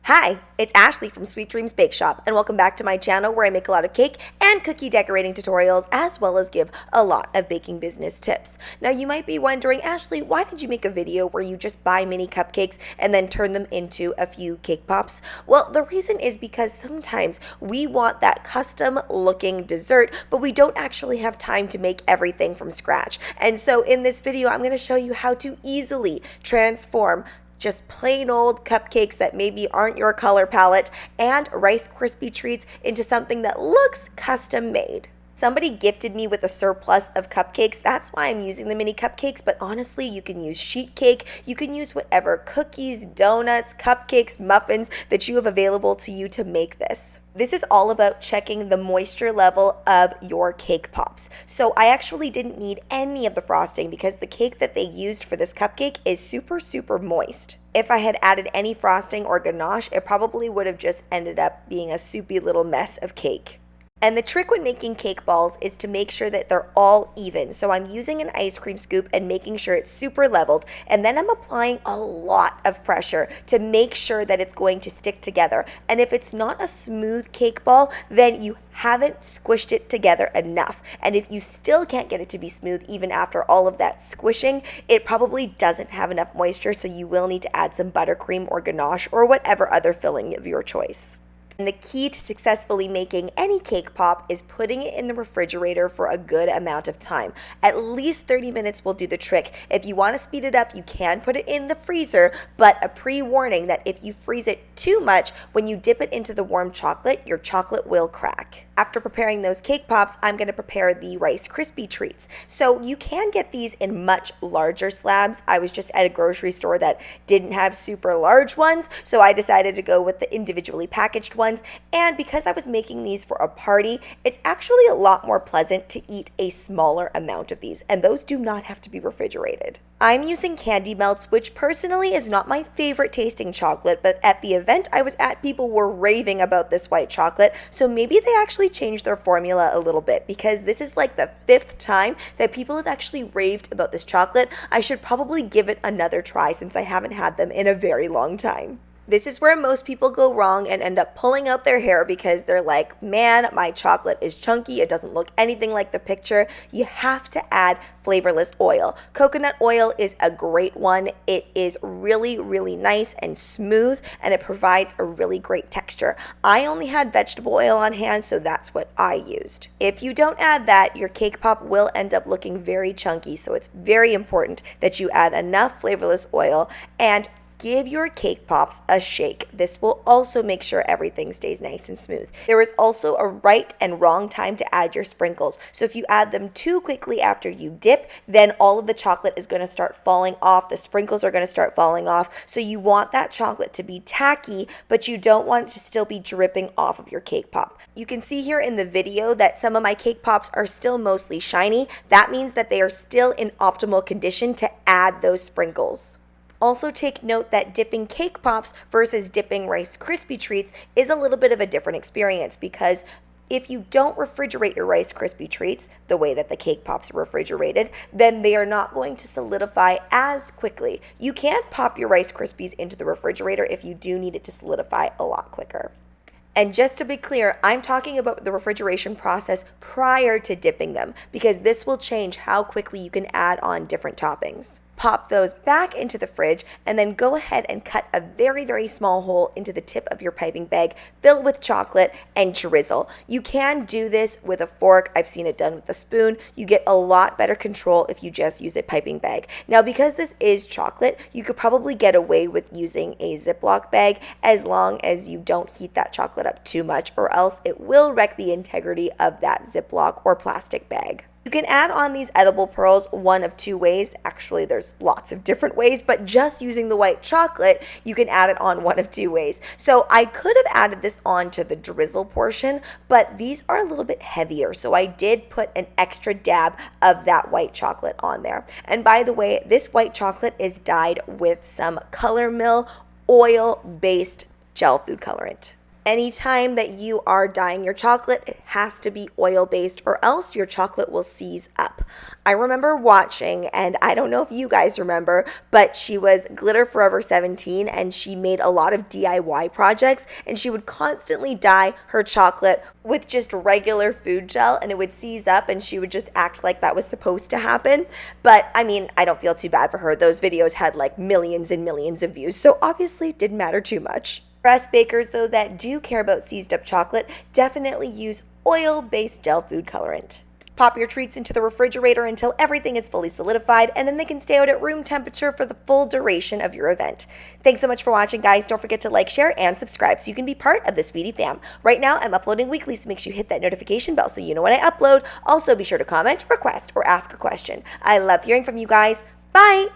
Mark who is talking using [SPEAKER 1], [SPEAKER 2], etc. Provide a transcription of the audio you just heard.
[SPEAKER 1] Hi, it's Ashley from Sweet Dreams Bake Shop, and welcome back to my channel where I make a lot of cake and cookie decorating tutorials, as well as give a lot of baking business tips. Now, you might be wondering, Ashley, why did you make a video where you just buy mini cupcakes and then turn them into a few cake pops? Well, the reason is because sometimes we want that custom looking dessert, but we don't actually have time to make everything from scratch. And so in this video, I'm going to show you how to easily transform just plain old cupcakes that maybe aren't your color palette and Rice Krispie treats into something that looks custom made. Somebody gifted me with a surplus of cupcakes. That's why I'm using the mini cupcakes, but honestly, you can use sheet cake. You can use whatever cookies, donuts, cupcakes, muffins that you have available to you to make this. This is all about checking the moisture level of your cake pops. So I actually didn't need any of the frosting because the cake that they used for this cupcake is super moist. If I had added any frosting or ganache, it probably would have just ended up being a soupy little mess of cake. And the trick when making cake balls is to make sure that they're all even. So I'm using an ice cream scoop and making sure it's super leveled. And then I'm applying a lot of pressure to make sure that it's going to stick together. And if it's not a smooth cake ball, then you haven't squished it together enough. And if you still can't get it to be smooth even after all of that squishing, it probably doesn't have enough moisture. So you will need to add some buttercream or ganache or whatever other filling of your choice. And the key to successfully making any cake pop is putting it in the refrigerator for a good amount of time. At least 30 minutes will do the trick. If you want to speed it up, you can put it in the freezer, but a pre-warning that if you freeze it too much, when you dip it into the warm chocolate, your chocolate will crack. After preparing those cake pops, I'm going to prepare the Rice Krispie treats. So you can get these in much larger slabs. I was just at a grocery store that didn't have super large ones, so I decided to go with the individually packaged ones. And because I was making these for a party, it's actually a lot more pleasant to eat a smaller amount of these, and those do not have to be refrigerated. I'm using Candy Melts, which personally is not my favorite tasting chocolate, but at the event I was at, people were raving about this white chocolate, so maybe they actually changed their formula a little bit, because this is like the 5th time that people have actually raved about this chocolate. I should probably give it another try since I haven't had them in a very long time. This is where most people go wrong and end up pulling out their hair because they're like, man, my chocolate is chunky. It doesn't look anything like the picture. You have to add flavorless oil. Coconut oil is a great one. It is really nice and smooth, and it provides a really great texture. I only had vegetable oil on hand, so that's what I used. If you don't add that, your cake pop will end up looking very chunky, so it's very important that you add enough flavorless oil and give your cake pops a shake. This will also make sure everything stays nice and smooth. There is also a right and wrong time to add your sprinkles. So if you add them too quickly after you dip, then all of the chocolate is going to start falling off. The sprinkles are going to start falling off. So you want that chocolate to be tacky, but you don't want it to still be dripping off of your cake pop. You can see here in the video that some of my cake pops are still mostly shiny. That means that they are still in optimal condition to add those sprinkles. Also take note that dipping cake pops versus dipping Rice Krispie treats is a little bit of a different experience, because if you don't refrigerate your Rice Krispie treats the way that the cake pops are refrigerated, then they are not going to solidify as quickly. You can pop your Rice Krispies into the refrigerator if you do need it to solidify a lot quicker. And just to be clear, I'm talking about the refrigeration process prior to dipping them, because this will change how quickly you can add on different toppings. Pop those back into the fridge and then go ahead and cut a very small hole into the tip of your piping bag, fill it with chocolate, and drizzle. You can do this with a fork. I've seen it done with a spoon. You get a lot better control if you just use a piping bag. Now, because this is chocolate, you could probably get away with using a Ziploc bag as long as you don't heat that chocolate up too much, or else it will wreck the integrity of that Ziploc or plastic bag. You can add on these edible pearls one of 2 ways. Actually, there's lots of different ways, but just using the white chocolate, you can add it on one of 2 ways. So I could have added this on to the drizzle portion, but these are a little bit heavier, so I did put an extra dab of that white chocolate on there. And by the way, this white chocolate is dyed with some Color Mill oil-based gel food colorant. Anytime that you are dyeing your chocolate, it has to be oil-based or else your chocolate will seize up. I remember watching, and I don't know if you guys remember, but she was Glitter Forever 17 and she made a lot of DIY projects, and she would constantly dye her chocolate with just regular food gel and it would seize up, and she would just act like that was supposed to happen. But I mean, I don't feel too bad for her. Those videos had like millions and millions of views, so obviously it didn't matter too much. For us bakers, though, that do care about seized up chocolate, definitely use oil-based gel food colorant. Pop your treats into the refrigerator until everything is fully solidified, and then they can stay out at room temperature for the full duration of your event. Thanks so much for watching, guys. Don't forget to like, share, and subscribe so you can be part of the Sweetie fam. Right now, I'm uploading weekly, so make sure you hit that notification bell so you know when I upload. Also, be sure to comment, request, or ask a question. I love hearing from you guys. Bye!